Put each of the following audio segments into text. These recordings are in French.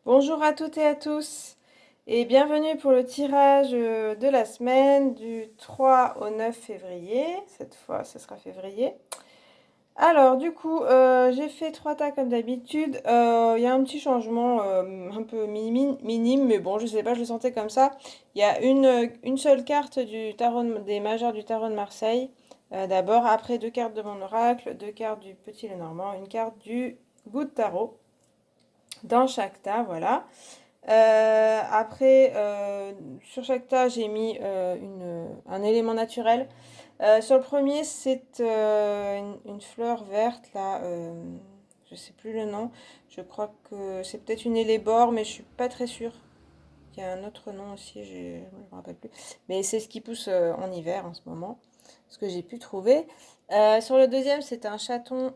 Bonjour à toutes et à tous et bienvenue pour le tirage de la semaine du 3 au 9 février. Cette fois, ce sera février. Alors, du coup, j'ai fait 3 tas comme d'habitude. Il y a un petit changement un peu minime, mais bon, je sais pas, je le sentais comme ça. Il y a une seule carte du tarot des majeurs du tarot de Marseille. D'abord, après 2 cartes de mon oracle, 2 cartes du petit Lenormand, une carte du Good Tarot dans chaque tas, voilà. Après, sur chaque tas, j'ai mis un élément naturel. Sur le premier, c'est une fleur verte, là, je sais plus le nom. Je crois que c'est peut-être une élébore, mais je suis pas très sûre. Il y a un autre nom aussi, je me rappelle plus. Mais c'est ce qui pousse en hiver en ce moment, ce que j'ai pu trouver. Sur le deuxième, c'est un chaton,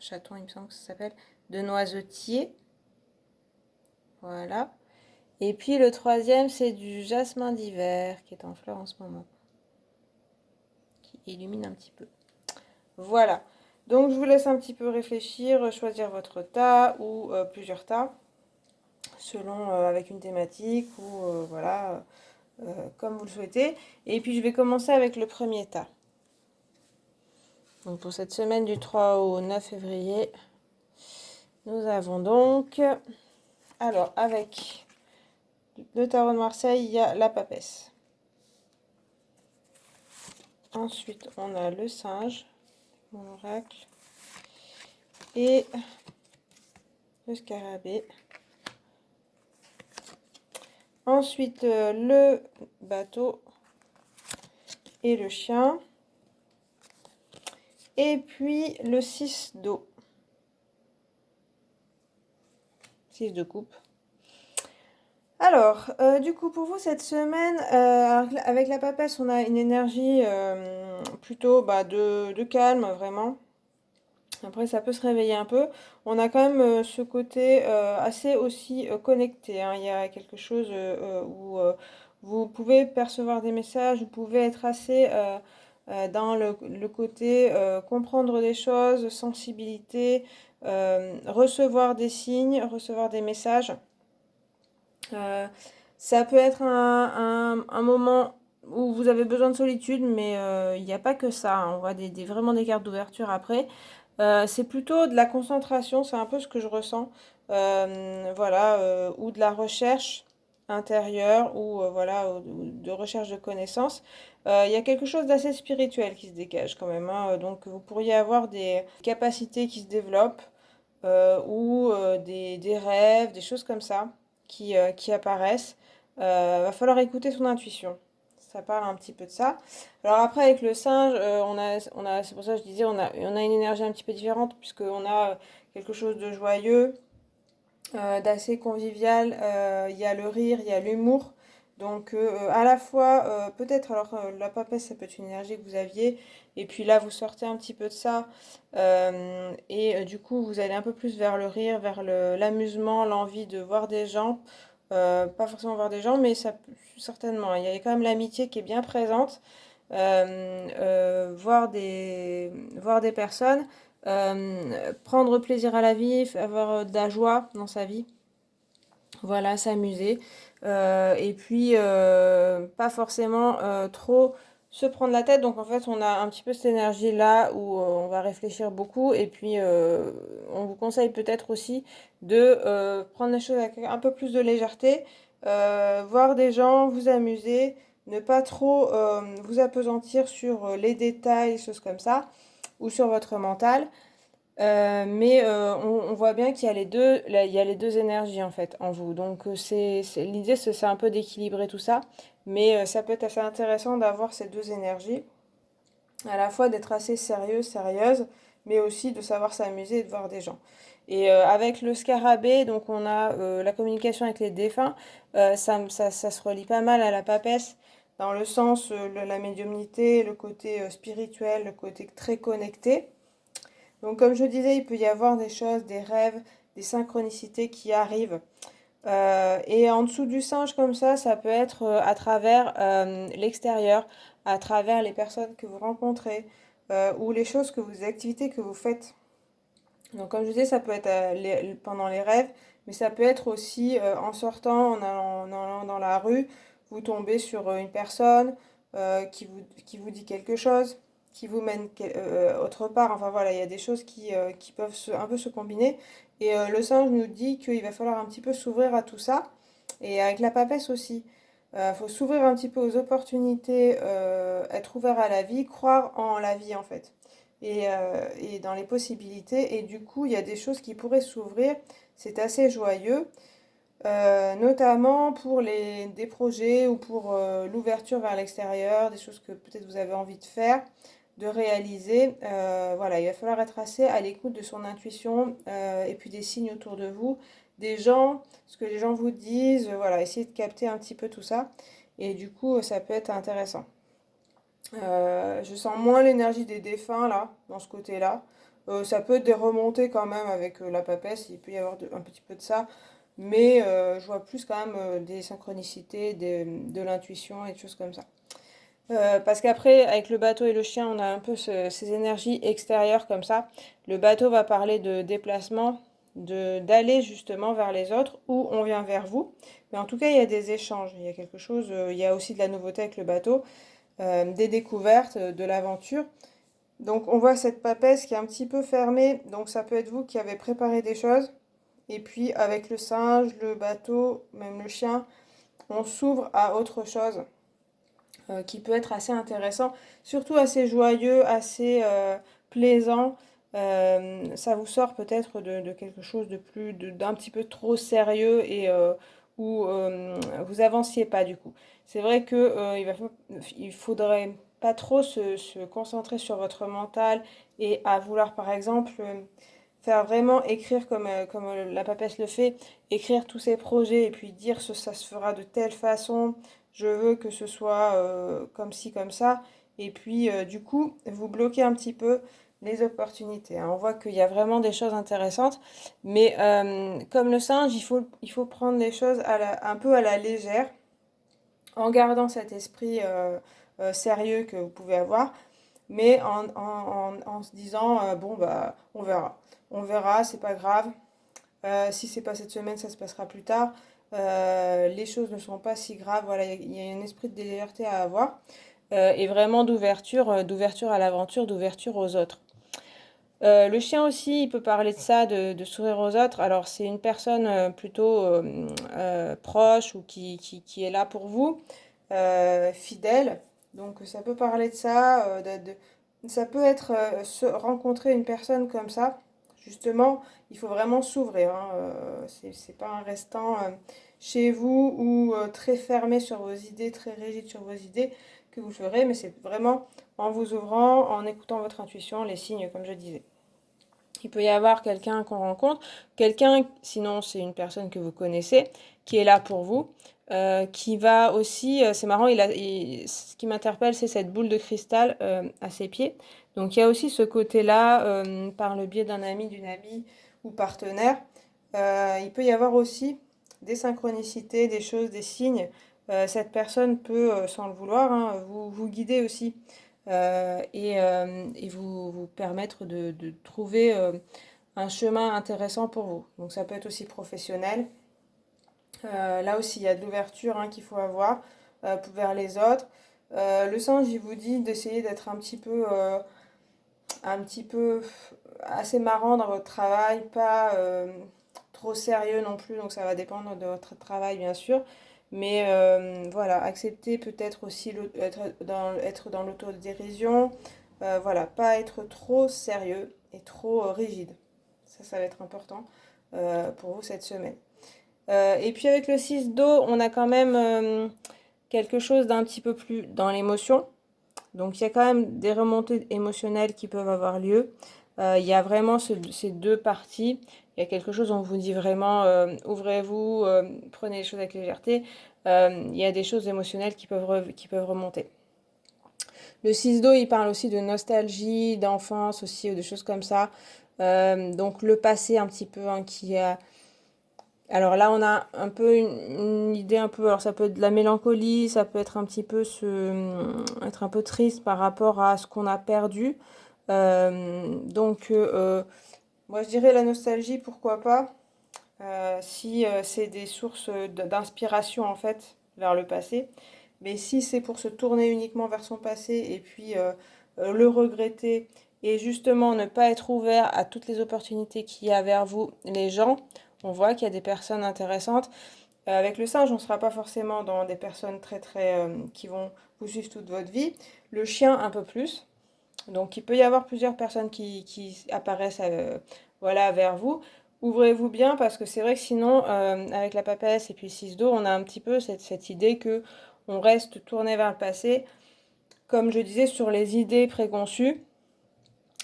il me semble que ça s'appelle, de noisetier. Voilà. Et puis le troisième, c'est du jasmin d'hiver qui est en fleur en ce moment, qui illumine un petit peu. Voilà. Donc je vous laisse un petit peu réfléchir, choisir votre tas ou plusieurs tas, selon avec une thématique ou voilà, comme vous le souhaitez. Et puis je vais commencer avec le premier tas. Donc pour cette semaine du 3 au 9 février, nous avons donc, alors avec le tarot de Marseille, il y a la papesse. Ensuite, on a le singe, mon oracle, et le scarabée. Ensuite, le bateau et le chien. Et puis, le 6 d'eau. 6 de coupe. Alors, du coup, pour vous, cette semaine, avec la papesse, on a une énergie plutôt de calme, vraiment. Après, ça peut se réveiller un peu. On a quand même ce côté assez aussi connecté, hein. Il y a quelque chose où vous pouvez percevoir des messages, vous pouvez être assez dans le côté comprendre des choses, sensibilité, recevoir des signes, recevoir des messages. Euh, Ça peut être un moment où vous avez besoin de solitude, mais il n'y a pas que ça, hein. On voit vraiment des cartes d'ouverture après. C'est plutôt de la concentration, c'est un peu ce que je ressens. Voilà, ou de la recherche intérieure, ou voilà, ou de recherche de connaissances. Il y a quelque chose d'assez spirituel qui se dégage quand même, hein. Donc vous pourriez avoir des capacités qui se développent, ou des rêves, des choses comme ça qui apparaissent. Va falloir écouter son intuition. Ça parle un petit peu de ça. Alors après, avec le singe, c'est pour ça que je disais, on a une énergie un petit peu différente, puisqu'on a quelque chose de joyeux, d'assez convivial. Il y a le rire, il y a l'humour. Donc à la fois, peut-être, alors la papesse, ça peut être une énergie que vous aviez, et puis là, vous sortez un petit peu de ça, et du coup, vous allez un peu plus vers le rire, vers l'amusement, l'envie de voir des gens. Pas forcément voir des gens, mais ça, certainement. Il y a quand même l'amitié qui est bien présente. Voir des personnes, prendre plaisir à la vie, avoir de la joie dans sa vie. Voilà, s'amuser. Et puis, pas forcément trop se prendre la tête. Donc, en fait, on a un petit peu cette énergie-là où on va réfléchir beaucoup. Et puis, on vous conseille peut-être aussi de prendre les choses avec un peu plus de légèreté, voir des gens, vous amuser, ne pas trop vous appesantir sur les détails, choses comme ça, ou sur votre mental. Mais on voit bien qu'il y a les deux, là, il y a les deux énergies en fait en vous. Donc l'idée, c'est un peu d'équilibrer tout ça. Mais ça peut être assez intéressant d'avoir ces deux énergies, à la fois d'être assez sérieux, sérieuse, mais aussi de savoir s'amuser et de voir des gens. Et avec le scarabée, donc on a la communication avec les défunts. Ça se relie pas mal à la papesse, dans le sens, la médiumnité, le côté spirituel, le côté très connecté. Donc, comme je disais, il peut y avoir des choses, des rêves, des synchronicités qui arrivent. Et en dessous du singe, comme ça peut être à travers l'extérieur, à travers les personnes que vous rencontrez, ou les activités que vous faites. Donc, comme je disais, ça peut être pendant les rêves, mais ça peut être aussi en sortant, en allant dans la rue, vous tombez sur une personne qui vous dit quelque chose, qui vous mène autre part. Enfin voilà, il y a des choses qui peuvent un peu se combiner. Et le singe nous dit qu'il va falloir un petit peu s'ouvrir à tout ça. Et avec la papesse aussi. Il faut s'ouvrir un petit peu aux opportunités, être ouvert à la vie, croire en la vie en fait. Et dans les possibilités. Et du coup, il y a des choses qui pourraient s'ouvrir. C'est assez joyeux. Notamment pour des projets ou pour l'ouverture vers l'extérieur, des choses que peut-être vous avez envie de faire, de réaliser. Voilà, il va falloir être assez à l'écoute de son intuition et puis des signes autour de vous, des gens, ce que les gens vous disent, voilà, essayez de capter un petit peu tout ça. Et du coup, ça peut être intéressant. Je sens moins l'énergie des défunts là, dans ce côté-là. Ça peut être des remontées quand même avec la papesse, il peut y avoir un petit peu de ça. Mais je vois plus quand même des synchronicités, de l'intuition et des choses comme ça. Parce qu'après, avec le bateau et le chien, on a un peu ces énergies extérieures comme ça. Le bateau va parler de déplacement, d'aller justement vers les autres ou on vient vers vous. Mais en tout cas, il y a des échanges. Il y a quelque chose, il y a aussi de la nouveauté avec le bateau, des découvertes, de l'aventure. Donc on voit cette papesse qui est un petit peu fermée. Donc ça peut être vous qui avez préparé des choses. Et puis avec le singe, le bateau, même le chien, on s'ouvre à autre chose qui peut être assez intéressant, surtout assez joyeux, assez plaisant. Ça vous sort peut-être de quelque chose de plus, d'un petit peu trop sérieux et où vous avanciez pas du coup. C'est vrai que il faudrait pas trop se concentrer sur votre mental et à vouloir par exemple faire vraiment écrire comme la papesse le fait, écrire tous ses projets et puis dire ça se fera de telle façon, je veux que ce soit comme ci, comme ça. Et puis du coup, vous bloquez un petit peu les opportunités, hein. On voit qu'il y a vraiment des choses intéressantes, mais comme le singe, il faut prendre les choses un peu à la légère, en gardant cet esprit sérieux que vous pouvez avoir, mais en se disant, bon, bah, on verra. On verra, c'est pas grave. Si c'est pas cette semaine, ça se passera plus tard. Les choses ne sont pas si graves. Voilà, il y a un esprit de légèreté à avoir. Et vraiment d'ouverture, d'ouverture à l'aventure, d'ouverture aux autres. Le chien aussi, il peut parler de ça, de sourire aux autres. Alors, c'est une personne plutôt proche ou qui est là pour vous, fidèle. Donc, ça peut parler de ça. Ça peut être rencontrer une personne comme ça. Justement, il faut vraiment s'ouvrir, hein. C'est pas un restant chez vous ou très fermé sur vos idées, très rigide sur vos idées que vous ferez, mais c'est vraiment en vous ouvrant, en écoutant votre intuition, les signes, comme je disais. Il peut y avoir quelqu'un qu'on rencontre, quelqu'un, sinon c'est une personne que vous connaissez, qui est là pour vous, qui va aussi, c'est marrant, ce qui m'interpelle, c'est cette boule de cristal à ses pieds. Donc il y a aussi ce côté-là, par le biais d'un ami, d'une amie ou partenaire. Il peut y avoir aussi des synchronicités, des choses, des signes. Cette personne peut, sans le vouloir, hein, vous guider aussi et vous permettre de trouver un chemin intéressant pour vous. Donc ça peut être aussi professionnel. Là aussi, il y a de l'ouverture hein, qu'il faut avoir vers les autres. Le singe, il vous dit d'essayer d'être un petit peu assez marrant dans votre travail, pas trop sérieux non plus, donc ça va dépendre de votre travail bien sûr. Mais voilà, accepter peut-être aussi être dans l'autodérision, voilà, pas être trop sérieux et trop rigide. Ça va être important pour vous cette semaine. Et puis avec le 6 d'eau, on a quand même quelque chose d'un petit peu plus dans l'émotion. Donc il y a quand même des remontées émotionnelles qui peuvent avoir lieu. Il y a vraiment ces deux parties. Il y a quelque chose, on vous dit vraiment, ouvrez-vous, prenez les choses avec légèreté. Il y a des choses émotionnelles qui peuvent remonter. Le 6 d'eau, il parle aussi de nostalgie, d'enfance aussi, ou de choses comme ça. Donc le passé un petit peu hein, qui a... Alors là, on a un peu une idée un peu... Alors ça peut être de la mélancolie, ça peut être un petit peu être un peu triste par rapport à ce qu'on a perdu. Donc moi je dirais la nostalgie, pourquoi pas. si c'est des sources d'inspiration en fait vers le passé. Mais si c'est pour se tourner uniquement vers son passé et puis le regretter et justement ne pas être ouvert à toutes les opportunités qu'il y a vers vous, les gens, on voit qu'il y a des personnes intéressantes. Avec le singe, on ne sera pas forcément dans des personnes qui vont vous suivre toute votre vie. Le chien, un peu plus. Donc, il peut y avoir plusieurs personnes qui apparaissent voilà, vers vous. Ouvrez-vous bien parce que c'est vrai que sinon, avec la papesse et puis le 6 d'eau, on a un petit peu cette idée que on reste tourné vers le passé. Comme je disais, sur les idées préconçues,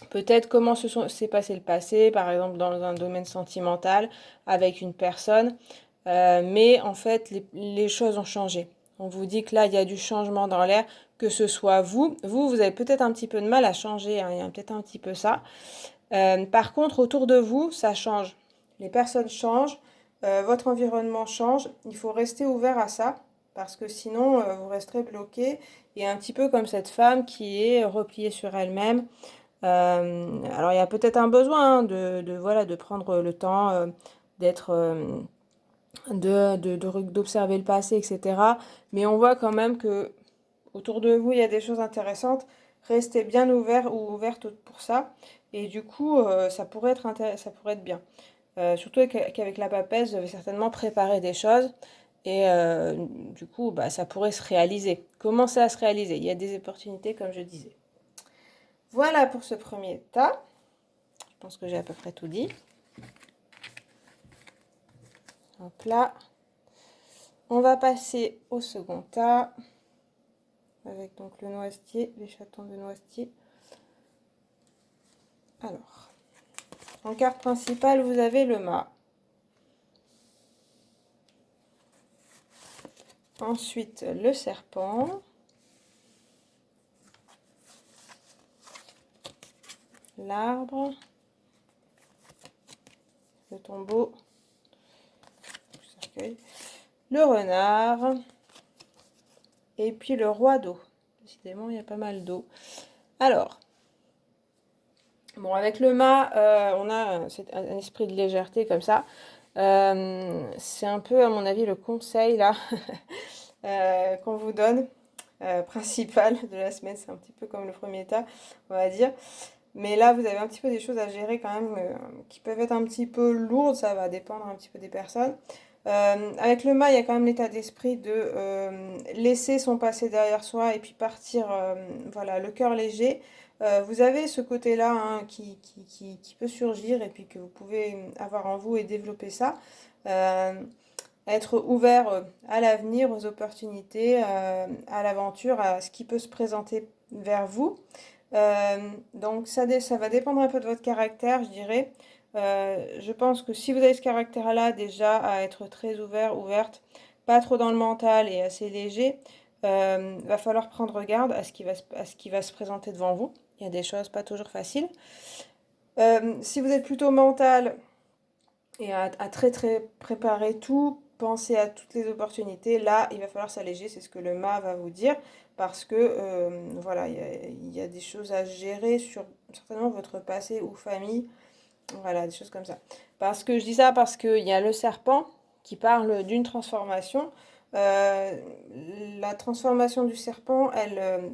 peut-être comment s'est passé le passé, par exemple dans un domaine sentimental, avec une personne. Mais en fait, les choses ont changé. On vous dit que là, il y a du changement dans l'air, que ce soit vous avez peut-être un petit peu de mal à changer, hein, il y a peut-être un petit peu ça. Par contre, autour de vous, ça change. Les personnes changent, votre environnement change. Il faut rester ouvert à ça, parce que sinon, vous resterez bloqué. Et un petit peu comme cette femme qui est repliée sur elle-même. Alors, il y a peut-être un besoin hein, voilà, de prendre le temps d'être d'observer le passé, etc. Mais on voit quand même que autour de vous, il y a des choses intéressantes. Restez bien ouvert ou ouverte pour ça. Et du coup, ça pourrait être bien. Surtout qu'avec la papesse, vous avez certainement préparé des choses. Et du coup, bah, ça pourrait se réaliser. Commencer à se réaliser. Il y a des opportunités, comme je disais. Voilà pour ce premier tas. Je pense que j'ai à peu près tout dit. Hop là. On va passer au second tas. Avec donc le noisetier, les chatons de noisetier. Alors, en carte principale, vous avez le mât. Ensuite, le serpent. L'arbre. Le tombeau. Le cercueil. Le renard. Et puis le roi d'eau. Décidément, il y a pas mal d'eau. Alors, bon, avec le mât, on a un esprit de légèreté comme ça. C'est un peu, à mon avis, le conseil là qu'on vous donne, principal de la semaine. C'est un petit peu comme le premier tas, on va dire. Mais là, vous avez un petit peu des choses à gérer quand même qui peuvent être un petit peu lourdes. Ça va dépendre un petit peu des personnes. Avec le mât, il y a quand même l'état d'esprit de laisser son passé derrière soi et puis partir, voilà, le cœur léger. Vous avez ce côté-là hein, qui peut surgir et puis que vous pouvez avoir en vous et développer ça. Être ouvert à l'avenir, aux opportunités, à l'aventure, à ce qui peut se présenter vers vous. Donc ça va dépendre un peu de votre caractère, je dirais. Je pense que si vous avez ce caractère-là, déjà à être très ouvert, ouverte, pas trop dans le mental et assez léger, va falloir prendre garde à ce qui va se présenter devant vous. Il y a des choses pas toujours faciles. Si vous êtes plutôt mental et à très très préparer tout, penser à toutes les opportunités, là il va falloir s'alléger, c'est ce que le mât va vous dire, parce que voilà, il y a des choses à gérer sur certainement votre passé ou famille. Voilà, des choses comme ça. Parce que je dis ça parce qu'il y a le serpent qui parle d'une transformation. Euh, la transformation du serpent,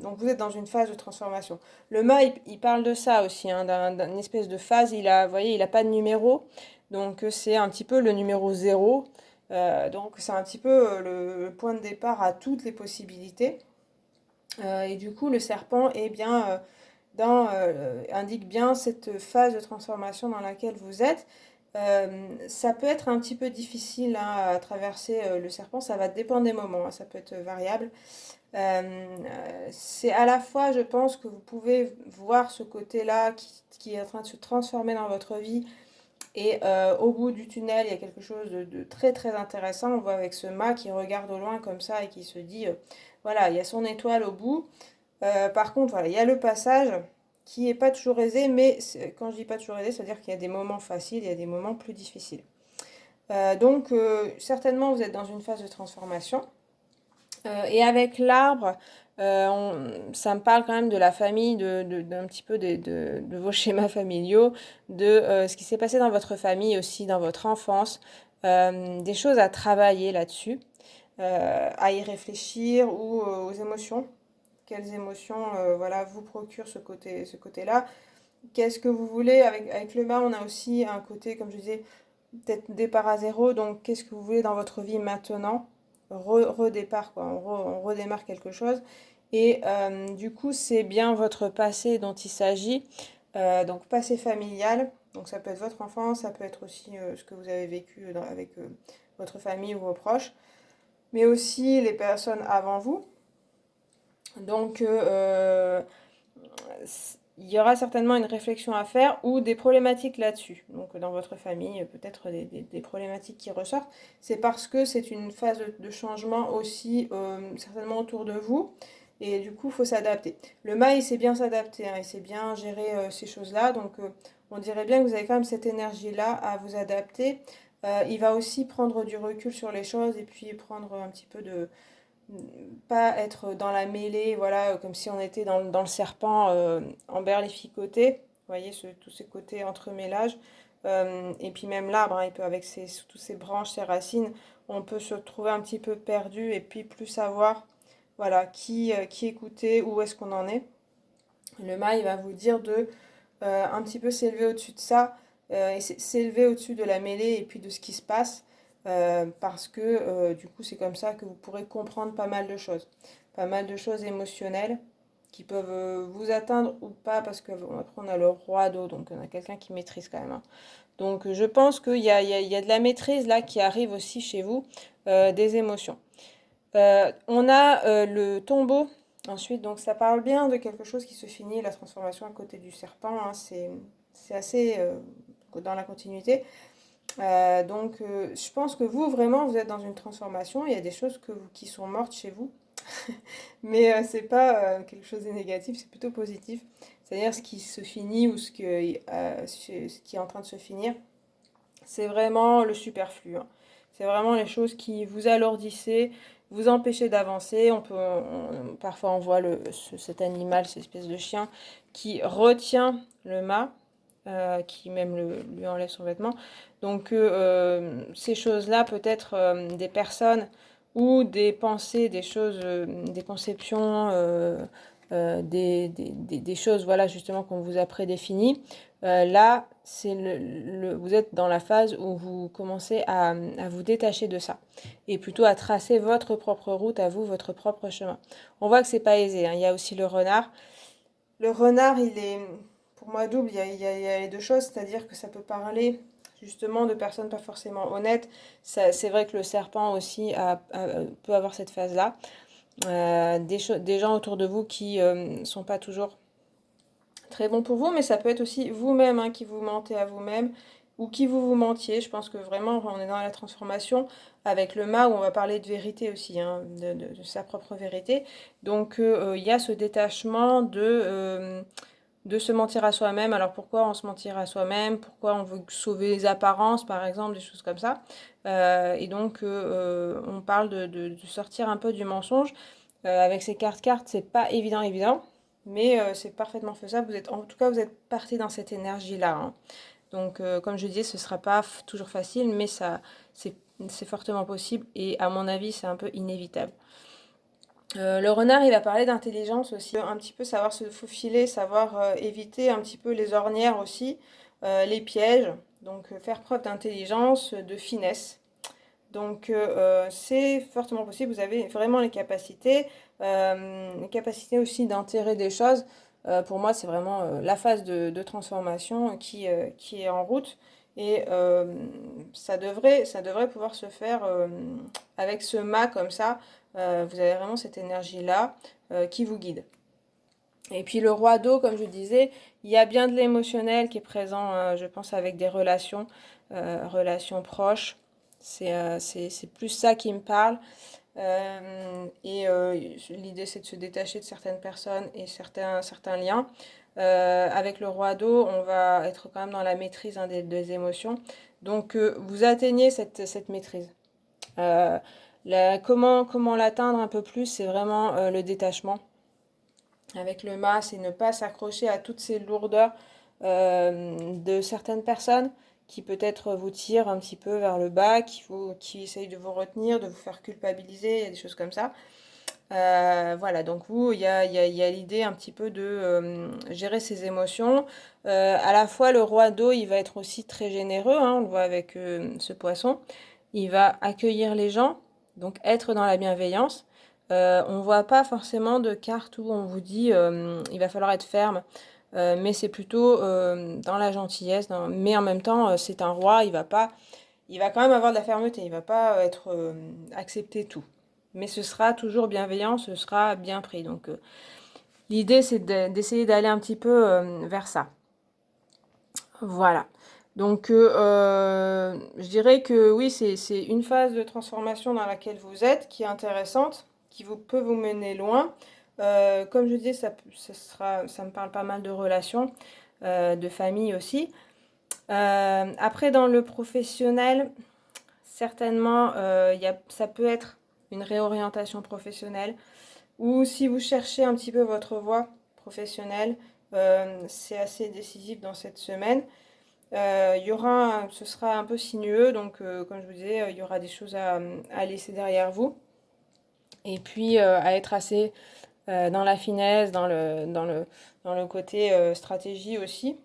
donc vous êtes dans une phase de transformation. Le mât, il parle de ça aussi, hein, d'une espèce de phase. Vous voyez, il n'a pas de numéro, donc c'est un petit peu le numéro zéro. Donc c'est un petit peu le point de départ à toutes les possibilités. Et du coup, le serpent est bien indique bien cette phase de transformation dans laquelle vous êtes. Ça peut être un petit peu difficile hein, à traverser le serpent, ça va dépendre des moments, hein, ça peut être variable. C'est à la fois, je pense, que vous pouvez voir ce côté-là qui est en train de se transformer dans votre vie. Et au bout du tunnel, il y a quelque chose de très très intéressant. On voit avec ce mât qui regarde au loin comme ça et qui se dit, voilà, il y a son étoile au bout. Par contre, voilà, il y a le passage qui est pas toujours aisé, mais quand je dis pas toujours aisé, c'est-à-dire qu'il y a des moments faciles et il y a des moments plus difficiles. Donc, certainement, vous êtes dans une phase de transformation. Et avec l'arbre, ça me parle quand même de la famille, d'un petit peu de vos schémas familiaux, de ce qui s'est passé dans votre famille aussi, dans votre enfance. des choses à travailler là-dessus, à y réfléchir ou aux émotions. Quelles émotions voilà, vous procurent ce côté-là? Qu'est-ce que vous voulez? Avec le bas, on a aussi un côté, comme je disais, peut-être départ à zéro. Donc, qu'est-ce que vous voulez dans votre vie maintenant? Redépart, quoi. On redémarre quelque chose. Et du coup, c'est bien votre passé dont il s'agit. Donc, passé familial. Donc, ça peut être votre enfance, ça peut être aussi ce que vous avez vécu avec votre famille ou vos proches, mais aussi les personnes avant vous. Donc, il y aura certainement une réflexion à faire ou des problématiques là-dessus. Donc dans votre famille, peut-être des problématiques qui ressortent. C'est parce que c'est une phase de changement aussi certainement autour de vous. Et du coup, il faut s'adapter. Le mât, il sait bien s'adapter, hein, il sait bien gérer ces choses-là. Donc on dirait bien que vous avez quand même cette énergie-là à vous adapter. Il va aussi prendre du recul sur les choses et puis prendre un petit peu de, pas être dans la mêlée, voilà, comme si on était dans le serpent emberlificoté. Vous voyez, tous ces côtés entremêlage. Et puis même l'arbre, hein, il peut, avec toutes ses branches, ses racines, on peut se trouver un petit peu perdu et puis plus savoir, voilà, qui écouter, où est-ce qu'on en est. Le mât, il va vous dire de un petit peu s'élever au-dessus de ça, et s'élever au-dessus de la mêlée et puis de ce qui se passe, parce que du coup c'est comme ça que vous pourrez comprendre pas mal de choses émotionnelles qui peuvent vous atteindre ou pas, parce que après on a le roi d'eau, donc on a quelqu'un qui maîtrise quand même, hein. Donc je pense qu'il y a de la maîtrise là qui arrive aussi chez vous, des émotions. On a le tombeau ensuite, donc ça parle bien de quelque chose qui se finit, la transformation à côté du serpent, hein, c'est assez dans la continuité. Je pense que vous, vraiment, vous êtes dans une transformation, il y a des choses qui sont mortes chez vous, mais c'est pas quelque chose de négatif, c'est plutôt positif. C'est-à-dire ce qui se finit ou ce qui est en train de se finir, c'est vraiment le superflu, hein. C'est vraiment les choses qui vous alourdissaient, vous empêchaient d'avancer. Parfois on voit cet animal, cette espèce de chien, qui retient le mât, qui même lui enlève son vêtement. Donc ces choses-là, peut-être des personnes ou des pensées, des choses, des conceptions, des choses, voilà, justement, qu'on vous a prédéfinies. Là, vous êtes dans la phase où vous commencez à vous détacher de ça et plutôt à tracer votre propre route à vous, votre propre chemin. On voit que c'est pas aisé, hein. Il y a aussi le renard. Le renard, il est pour moi double. Il y a les deux choses, c'est-à-dire que ça peut parler justement de personnes pas forcément honnêtes. C'est vrai que le serpent aussi peut avoir cette phase-là. Des gens autour de vous qui sont pas toujours très bons pour vous, mais ça peut être aussi vous-même, hein, qui vous mentez à vous-même ou qui vous mentiez. Je pense que vraiment on est dans la transformation avec le mât où on va parler de vérité aussi, hein, de sa propre vérité. Donc il y a ce détachement de se mentir à soi-même. Alors pourquoi on se mentir à soi-même? Pourquoi on veut sauver les apparences, par exemple, des choses comme ça. On parle de sortir un peu du mensonge. Avec ces cartes, c'est pas évident, mais c'est parfaitement faisable. En tout cas, vous êtes parti dans cette énergie-là, hein. Donc, comme je disais, ce sera pas toujours facile, mais c'est, c'est fortement possible et à mon avis, c'est un peu inévitable. Le renard, il va parler d'intelligence aussi, un petit peu savoir se faufiler, savoir éviter un petit peu les ornières aussi, les pièges, donc faire preuve d'intelligence, de finesse. Donc c'est fortement possible, vous avez vraiment les capacités aussi d'intégrer des choses. Pour moi, c'est vraiment la phase de transformation qui est en route et ça devrait pouvoir se faire avec ce mât comme ça. Vous avez vraiment cette énergie-là qui vous guide. Et puis le roi d'eau, comme je disais, il y a bien de l'émotionnel qui est présent, je pense, avec des relations proches. C'est plus ça qui me parle. L'idée, c'est de se détacher de certaines personnes et certains liens. Avec le roi d'eau, on va être quand même dans la maîtrise, hein, des émotions. Donc, vous atteignez cette maîtrise. Comment l'atteindre un peu plus, c'est vraiment le détachement. Avec le mât, c'est ne pas s'accrocher à toutes ces lourdeurs de certaines personnes qui peut-être vous tire un petit peu vers le bas, qui essaye de vous retenir, de vous faire culpabiliser, il y a des choses comme ça. Voilà, donc vous, il y a l'idée un petit peu de gérer ses émotions. À la fois, le roi d'eau, il va être aussi très généreux, hein, on le voit avec ce poisson. Il va accueillir les gens, donc être dans la bienveillance. On voit pas forcément de carte où on vous dit il va falloir être ferme, mais c'est plutôt dans la gentillesse. Mais en même temps, c'est un roi, il va quand même avoir de la fermeté, il va pas être accepter tout. Mais ce sera toujours bienveillant, ce sera bien pris. Donc l'idée c'est d'essayer d'aller un petit peu vers ça. Voilà. Donc je dirais que oui, c'est une phase de transformation dans laquelle vous êtes qui est intéressante, qui peut vous mener loin. Comme je disais, ça me parle pas mal de relations, de famille aussi. Après, dans le professionnel, certainement, ça peut être une réorientation professionnelle ou si vous cherchez un petit peu votre voie professionnelle, c'est assez décisif dans cette semaine. Ce sera un peu sinueux, donc comme je vous disais, il y aura des choses à laisser derrière vous. Et puis à être assez dans la finesse, dans le côté stratégie aussi.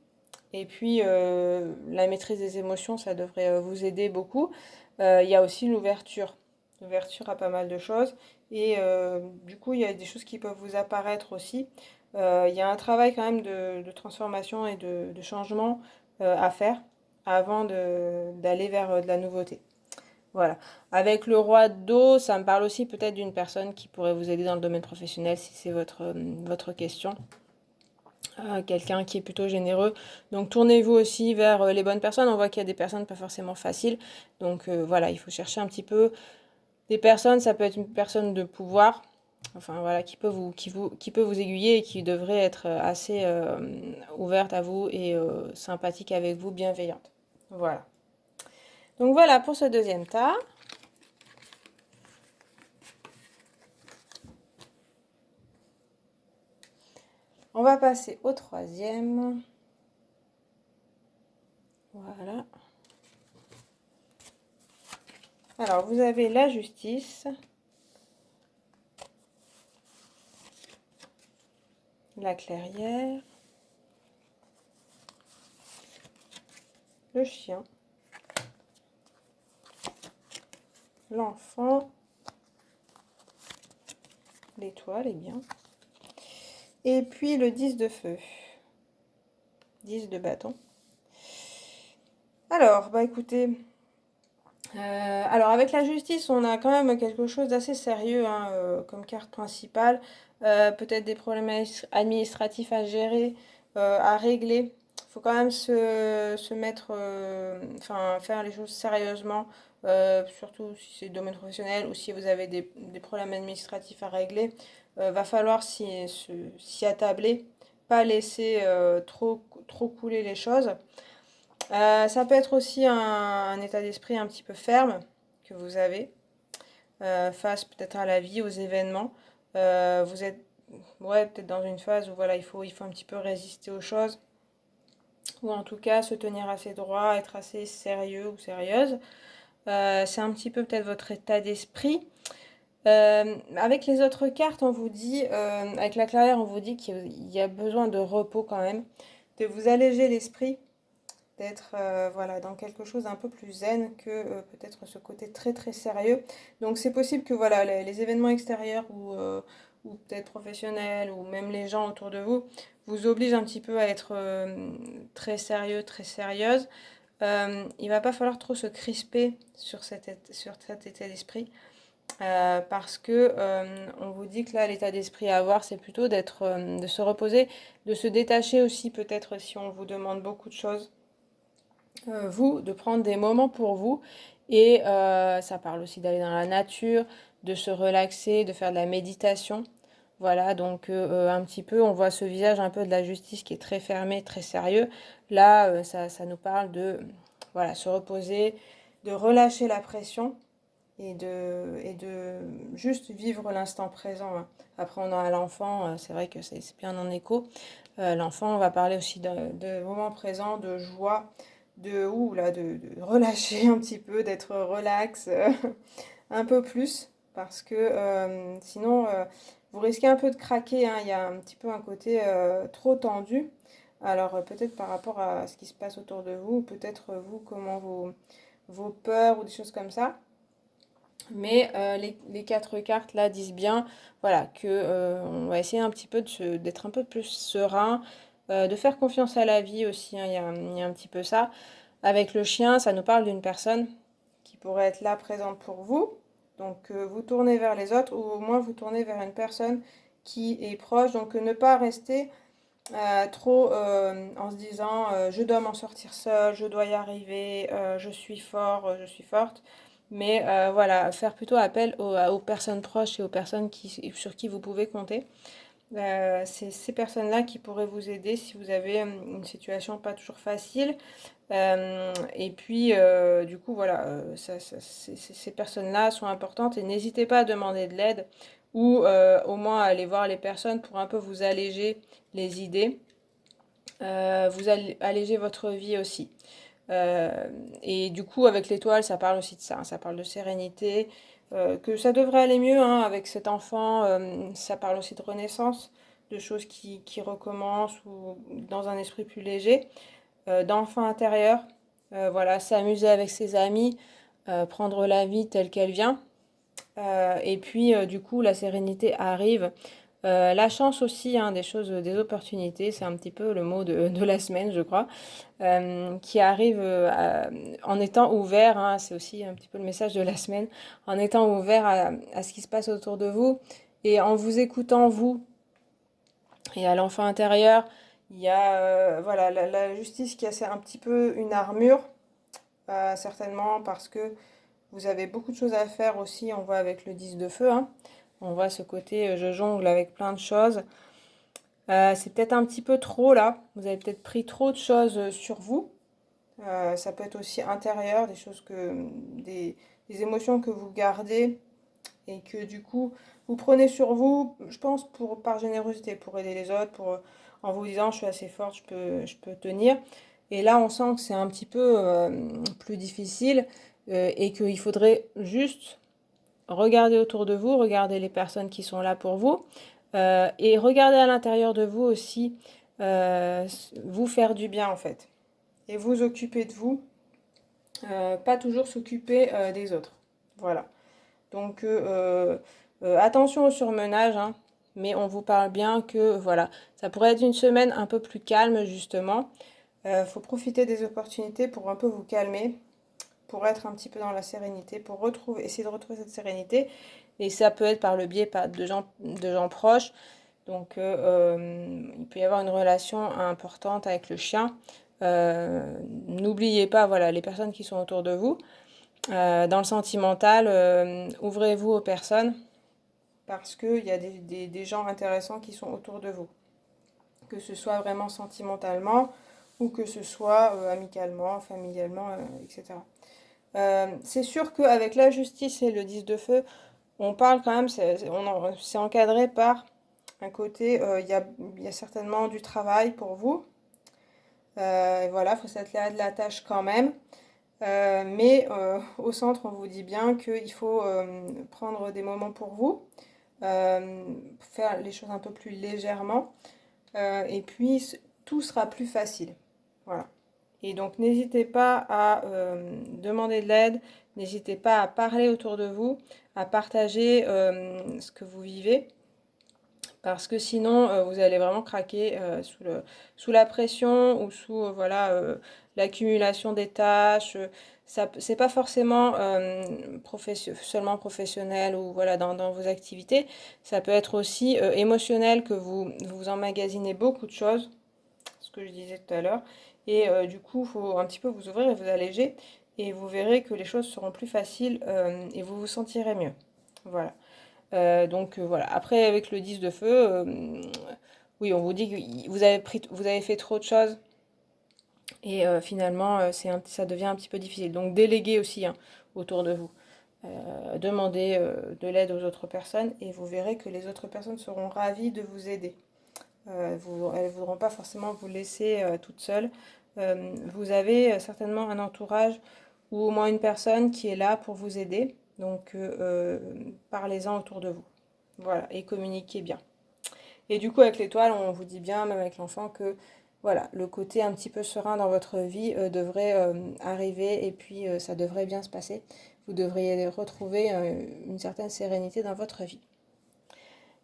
Et puis la maîtrise des émotions, ça devrait vous aider beaucoup. Il y a aussi l'ouverture. L'ouverture à pas mal de choses. Et du coup, il y a des choses qui peuvent vous apparaître aussi. Il y a un travail quand même de transformation et de changement à faire avant d'aller vers de la nouveauté. Voilà. Avec le roi d'eau, ça me parle aussi peut-être d'une personne qui pourrait vous aider dans le domaine professionnel si c'est votre question. Quelqu'un qui est plutôt généreux. Donc tournez-vous aussi vers les bonnes personnes. On voit qu'il y a des personnes pas forcément faciles. Donc voilà, il faut chercher un petit peu des personnes. Ça peut être une personne de pouvoir, enfin voilà, qui peut vous aiguiller et qui devrait être assez ouverte à vous et sympathique avec vous, bienveillante. Voilà. Donc voilà pour ce deuxième tas. On va passer au troisième. Voilà. Alors, vous avez la justice, la clairière, le chien, l'enfant, l'étoile est bien, et puis le 10 de feu, 10 de bâton. Alors, bah écoutez, alors avec la justice, on a quand même quelque chose d'assez sérieux hein, comme carte principale. Peut-être des problèmes administratifs à gérer, à régler. Il faut quand même se mettre, enfin faire les choses sérieusement, surtout si c'est le domaine professionnel ou si vous avez des problèmes administratifs à régler. Va falloir s'y attabler, pas laisser trop couler les choses. Ça peut être aussi un état d'esprit un petit peu ferme que vous avez face peut-être à la vie, aux événements. Vous êtes ouais, peut-être dans une phase où voilà, il faut un petit peu résister aux choses ou en tout cas se tenir assez droit, être assez sérieux ou sérieuse. C'est un petit peu peut-être votre état d'esprit. Avec les autres cartes, on vous dit, avec la clairière, on vous dit qu'il y a besoin de repos quand même, de vous alléger l'esprit d'être voilà, dans quelque chose d'un peu plus zen que peut-être ce côté très très sérieux. Donc c'est possible que voilà, les événements extérieurs ou peut-être professionnels ou même les gens autour de vous vous obligent un petit peu à être très sérieux, très sérieuse. Il va pas falloir trop se crisper sur cet état d'esprit. Parce que on vous dit que là l'état d'esprit à avoir c'est plutôt de se reposer, de se détacher aussi peut-être si on vous demande beaucoup de choses vous, de prendre des moments pour vous. Et ça parle aussi d'aller dans la nature, de se relaxer, de faire de la méditation. Voilà, donc un petit peu, on voit ce visage un peu de la justice qui est très fermé, très sérieux. Là, ça nous parle de voilà, se reposer, de relâcher la pression et de juste vivre l'instant présent. Hein. Après, on a l'enfant, c'est vrai que c'est bien en écho. L'enfant, on va parler aussi de moments présents, de joie, de relâcher un petit peu, d'être relax un peu plus, parce que sinon vous risquez un peu de craquer, hein. Il y a un petit peu un côté trop tendu. Alors peut-être par rapport à ce qui se passe autour de vous, peut-être vous, comment vos peurs ou des choses comme ça. Mais les quatre cartes là disent bien, voilà, que on va essayer un petit peu d'être un peu plus serein, de faire confiance à la vie aussi, hein. Il y a un petit peu ça. Avec le chien, ça nous parle d'une personne qui pourrait être là présente pour vous. Donc vous tournez vers les autres ou au moins vous tournez vers une personne qui est proche. Donc ne pas rester trop en se disant je dois m'en sortir seule, je dois y arriver, je suis fort, je suis forte. Mais voilà, faire plutôt appel aux personnes proches et aux personnes sur qui vous pouvez compter. C'est ces personnes-là qui pourraient vous aider si vous avez une situation pas toujours facile. Et puis, du coup, voilà, ces personnes-là sont importantes et n'hésitez pas à demander de l'aide ou au moins à aller voir les personnes pour un peu vous alléger les idées, vous alléger votre vie aussi. Et du coup, avec l'étoile, ça parle aussi de ça, hein, ça parle de sérénité, que ça devrait aller mieux hein, avec cet enfant, ça parle aussi de renaissance, de choses qui recommencent ou dans un esprit plus léger, d'enfant intérieur, voilà, s'amuser avec ses amis, prendre la vie telle qu'elle vient. Et puis, du coup, la sérénité arrive. La chance aussi, hein, des choses, des opportunités, c'est un petit peu le mot de la semaine, je crois, qui arrive en étant ouvert, hein, c'est aussi un petit peu le message de la semaine, en étant ouvert à ce qui se passe autour de vous et en vous écoutant, vous, et à l'enfant intérieur. Il y a voilà, la justice qui a un petit peu une armure, certainement parce que vous avez beaucoup de choses à faire aussi, on voit avec le 10 de feu, hein. On voit ce côté je jongle avec plein de choses. C'est peut-être un petit peu trop là, vous avez peut-être pris trop de choses sur vous. Ça peut être aussi intérieur, des émotions que vous gardez et que du coup vous prenez sur vous, je pense par générosité, pour aider les autres, en vous disant je suis assez forte, je peux tenir. Et là on sent que c'est un petit peu plus difficile et qu'il faudrait juste regarder autour de vous, regarder les personnes qui sont là pour vous et regarder à l'intérieur de vous aussi, vous faire du bien en fait et vous occuper de vous, pas toujours s'occuper des autres. Voilà. Donc attention au surmenage, hein, mais on vous parle bien que voilà, ça pourrait être une semaine un peu plus calme justement. Faut profiter des opportunités pour un peu vous calmer, pour être un petit peu dans la sérénité, pour essayer de retrouver cette sérénité. Et ça peut être par le biais de gens proches. Donc il peut y avoir une relation importante avec le chien. N'oubliez pas voilà, les personnes qui sont autour de vous. Dans le sentimental, ouvrez-vous aux personnes parce qu'il y a des gens intéressants qui sont autour de vous. Que ce soit vraiment sentimentalement ou que ce soit amicalement, familialement, etc. C'est sûr qu'avec la justice et le 10 de feu, on parle quand même, c'est encadré par un côté, il y a certainement du travail pour vous. Voilà, il faut s'atteler à de la tâche quand même. Mais au centre, on vous dit bien qu'il faut prendre des moments pour vous, faire les choses un peu plus légèrement, et puis tout sera plus facile. Voilà. Et donc n'hésitez pas à demander de l'aide, n'hésitez pas à parler autour de vous, à partager ce que vous vivez, parce que sinon vous allez vraiment craquer sous la pression ou sous voilà, l'accumulation des tâches. C'est pas forcément seulement professionnel ou voilà, dans vos activités, ça peut être aussi émotionnel que vous emmagasinez beaucoup de choses, ce que je disais tout à l'heure. Et du coup, il faut un petit peu vous ouvrir et vous alléger. Et vous verrez que les choses seront plus faciles et vous vous sentirez mieux. Voilà. Donc voilà. Après, avec le 10 de feu, oui, on vous dit que vous avez fait trop de choses. Et finalement, ça devient un petit peu difficile. Donc déléguez aussi hein, autour de vous. Demandez de l'aide aux autres personnes et vous verrez que les autres personnes seront ravies de vous aider. Elles ne voudront pas forcément vous laisser toute seule. Vous avez certainement un entourage ou au moins une personne qui est là pour vous aider. Donc, parlez-en autour de vous. Voilà, et communiquez bien. Et du coup, avec l'étoile, on vous dit bien, même avec l'enfant, que voilà, le côté un petit peu serein dans votre vie devrait arriver et puis ça devrait bien se passer. Vous devriez retrouver une certaine sérénité dans votre vie.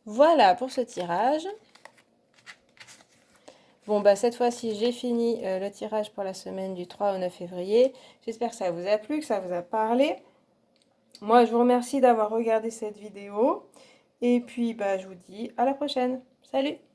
Voilà pour ce tirage. Bon, bah cette fois-ci, j'ai fini le tirage pour la semaine du 3 au 9 février. J'espère que ça vous a plu, que ça vous a parlé. Moi, je vous remercie d'avoir regardé cette vidéo. Et puis, bah, je vous dis à la prochaine. Salut!